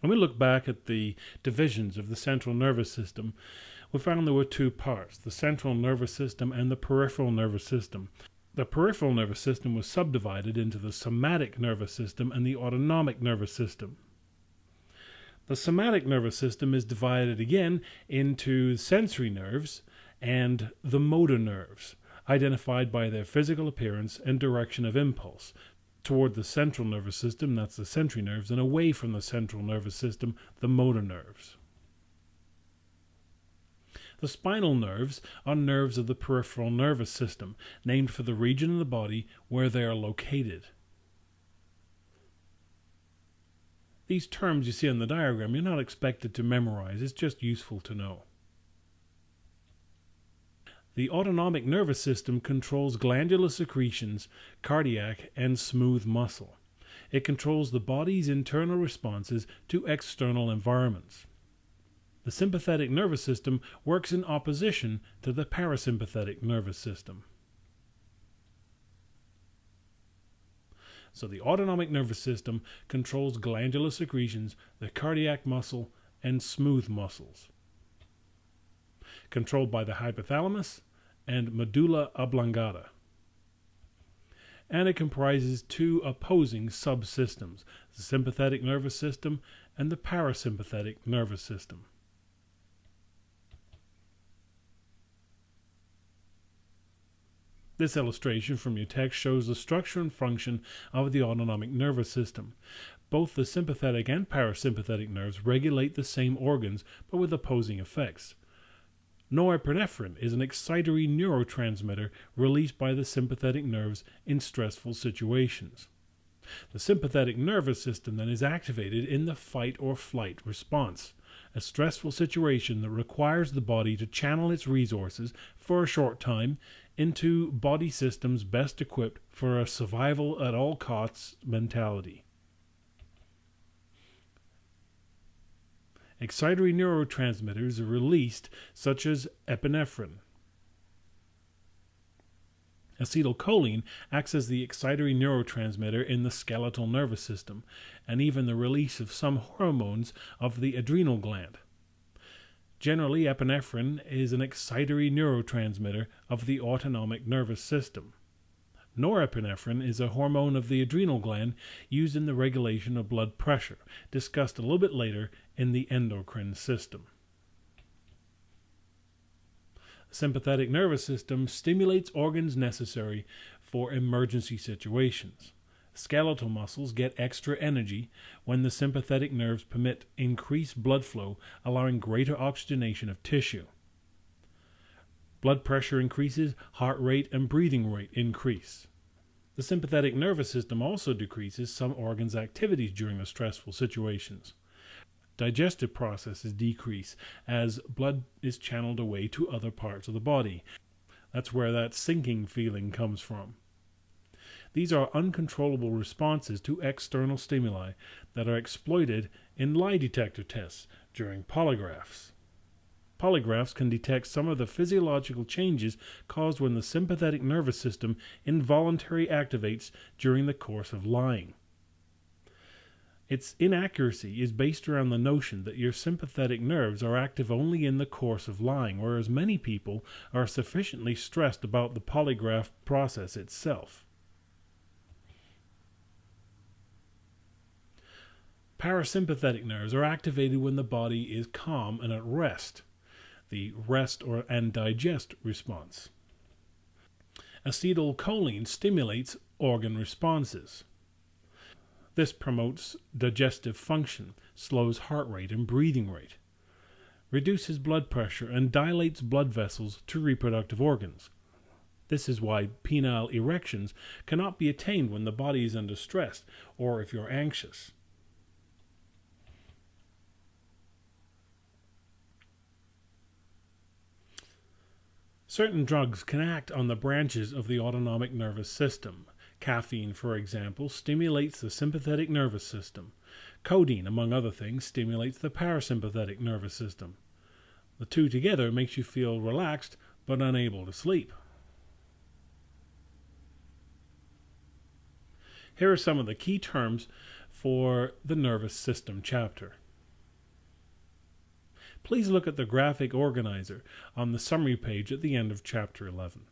When we look back at the divisions of the central nervous system, we found there were two parts, the central nervous system and the peripheral nervous system. The peripheral nervous system was subdivided into the somatic nervous system and the autonomic nervous system. The somatic nervous system is divided again into sensory nerves and the motor nerves, identified by their physical appearance and direction of impulse. Toward the central nervous system, that's the sensory nerves, and away from the central nervous system, the motor nerves. The spinal nerves are nerves of the peripheral nervous system, named for the region of the body where they are located. These terms you see on the diagram, you're not expected to memorize, it's just useful to know. The autonomic nervous system controls glandular secretions, cardiac, and smooth muscle. It controls the body's internal responses to external environments. The sympathetic nervous system works in opposition to the parasympathetic nervous system. So the autonomic nervous system controls glandular secretions, the cardiac muscle, and smooth muscles. Controlled by the hypothalamus and medulla oblongata. And it comprises two opposing subsystems, the sympathetic nervous system and the parasympathetic nervous system. This illustration from your text shows the structure and function of the autonomic nervous system. Both the sympathetic and parasympathetic nerves regulate the same organs, but with opposing effects. Norepinephrine is an excitatory neurotransmitter released by the sympathetic nerves in stressful situations. The sympathetic nervous system then is activated in the fight or flight response, a stressful situation that requires the body to channel its resources for a short time into body systems best equipped for a survival at all costs mentality. Excitatory neurotransmitters are released, such as epinephrine. Acetylcholine acts as the excitatory neurotransmitter in the skeletal nervous system, and even the release of some hormones of the adrenal gland. Generally, epinephrine is an excitatory neurotransmitter of the autonomic nervous system. Norepinephrine is a hormone of the adrenal gland used in the regulation of blood pressure, discussed a little bit later in the endocrine system. The sympathetic nervous system stimulates organs necessary for emergency situations. Skeletal muscles get extra energy when the sympathetic nerves permit increased blood flow, allowing greater oxygenation of tissue. Blood pressure increases, heart rate and breathing rate increase. The sympathetic nervous system also decreases some organs' activities during the stressful situations. Digestive processes decrease as blood is channeled away to other parts of the body. That's where that sinking feeling comes from. These are uncontrollable responses to external stimuli that are exploited in lie detector tests during polygraphs. Polygraphs can detect some of the physiological changes caused when the sympathetic nervous system involuntarily activates during the course of lying. Its inaccuracy is based around the notion that your sympathetic nerves are active only in the course of lying, whereas many people are sufficiently stressed about the polygraph process itself. Parasympathetic nerves are activated when the body is calm and at rest, the rest and digest response. Acetylcholine stimulates organ responses. This promotes digestive function, slows heart rate and breathing rate, reduces blood pressure, and dilates blood vessels to reproductive organs. This is why penile erections cannot be attained when the body is under stress or if you're anxious. Certain drugs can act on the branches of the autonomic nervous system. Caffeine, for example, stimulates the sympathetic nervous system. Codeine, among other things, stimulates the parasympathetic nervous system. The two together makes you feel relaxed but unable to sleep. Here are some of the key terms for the nervous system chapter. please look at the graphic organizer on the summary page at the end of Chapter 11.